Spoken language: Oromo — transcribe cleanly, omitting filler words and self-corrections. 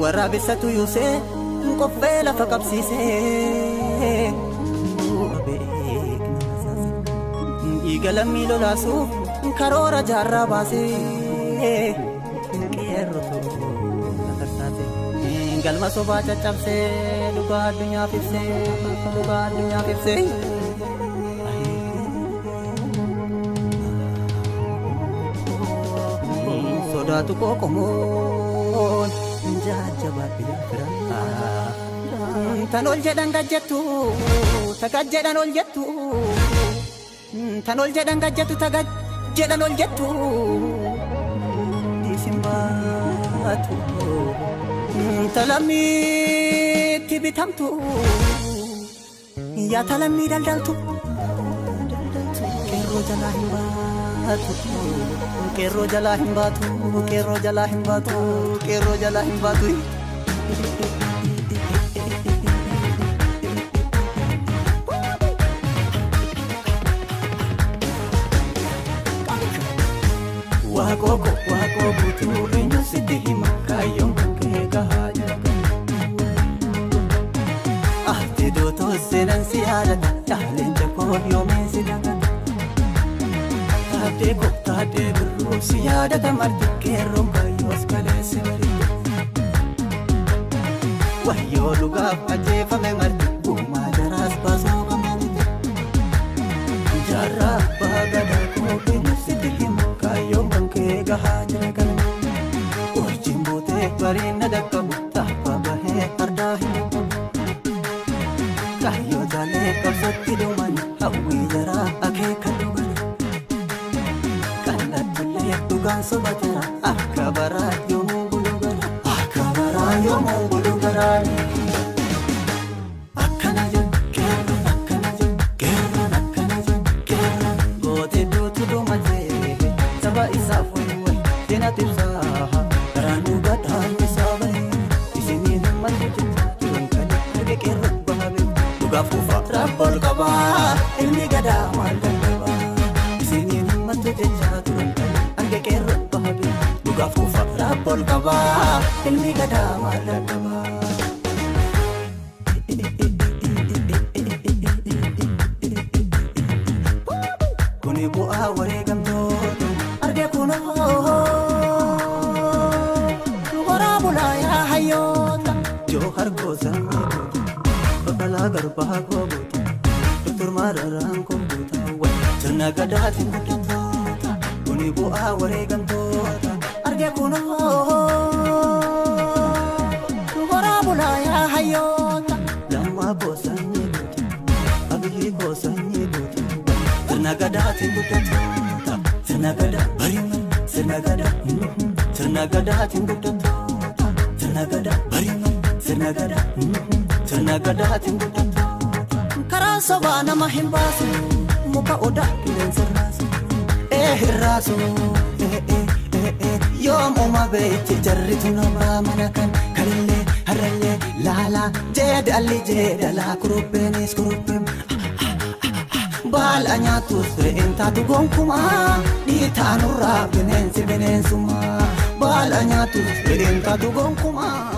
Waraabessatu yuusee qoffee lafa qabsiisee dhiiga lammii lolaasuuf karoora jaarraa baasee qeerroo galma sobaa caccabsee dhugaa addunyaaf ibsee sodaatu qoqomoon jajjabaadhee fira tan ol jedhan gajjettu tagajjedhan ol jettu tan ol jedhan gajjettu tagajjedhan ol jettu disimbaatu talamiitti bitamtu yaa talamii daldaltu qeerroo jalaa hin baatu qeerroo jalaa hin baatu qeerroo jalaa hin baatu qeerroo jalaa hin baatu Wakoko butu eenyu sitti hima kaayyoon kee gahaa jira ati dootoo seenan si yaadata jaaleenja koo yoomeen si dagata taatee birruu si yaadata marti qeerroon kaayyoos kaleesse barii wayyoo dhugaaf ajjeefame marti guumaa jaraas baasuu qabanite jaarraa baagadaa koo eenyu sitti hima kaayyoon kee gahaa jira kana wajjin bootee bariina dakkabu taapha bahee ardaa hin qabu kaayyoo jaalee qabsatti dhumani hawwii jaraa akeeka dhumani kallattillee dhugaan soba jira akka baraa yoomuu bulu gara akka baraa yoomuu bulu garaani akkana jedhu qeerroon akkana jedhu qeerroon akkana jedhu qeerroon gootee duutu dhumatee saba isaaf wayi dina tibsaa karaanu gadhaan isaa bahe isinii namatti jechaa turan kan arge qeerroon bahabe dhugaaf kufa rabbool qabaa ilmi gadaa maal dandabaa isinii namatti jechaa turan kan arge qeerroon bahabe dhugaaf kufa rabbool qabaa ilmi gadaa maal dandabaa kuni bu'aa wareegamtoota arge kunoo waraabulaa yaa hayyoota joo hargoosan eeguuta babalaa garbaa koobuuta doktor maararaan koobuuta sirna gadaatiin guddatoota kuni bu'aa wareegamtoota arge kunoo waraabulaa yaa hayyoota lammaa goosan eeguuta abiyyi goosan eeguuta sirna gadaatiin guddatoota sirna gadaa bariiman sirna gadaa sirna gadaatiin guddatoota sirna gadaa bariiman sirna gadaa sirna gadaatiin guddatoota karaa sobaa nama hin baasu muka odaa qilleensa irraasu hirraasu yoomuma beekti jarritu namaa mana kan kalillee harrallee laalaa jeedalli jeedalaa kurubbeenis kurubbeen baala nyaatus re'een taatu gonkumaa dhiitaanurraa bineensi bineensummaa baala nyaatus re'een taatu gonkumaa.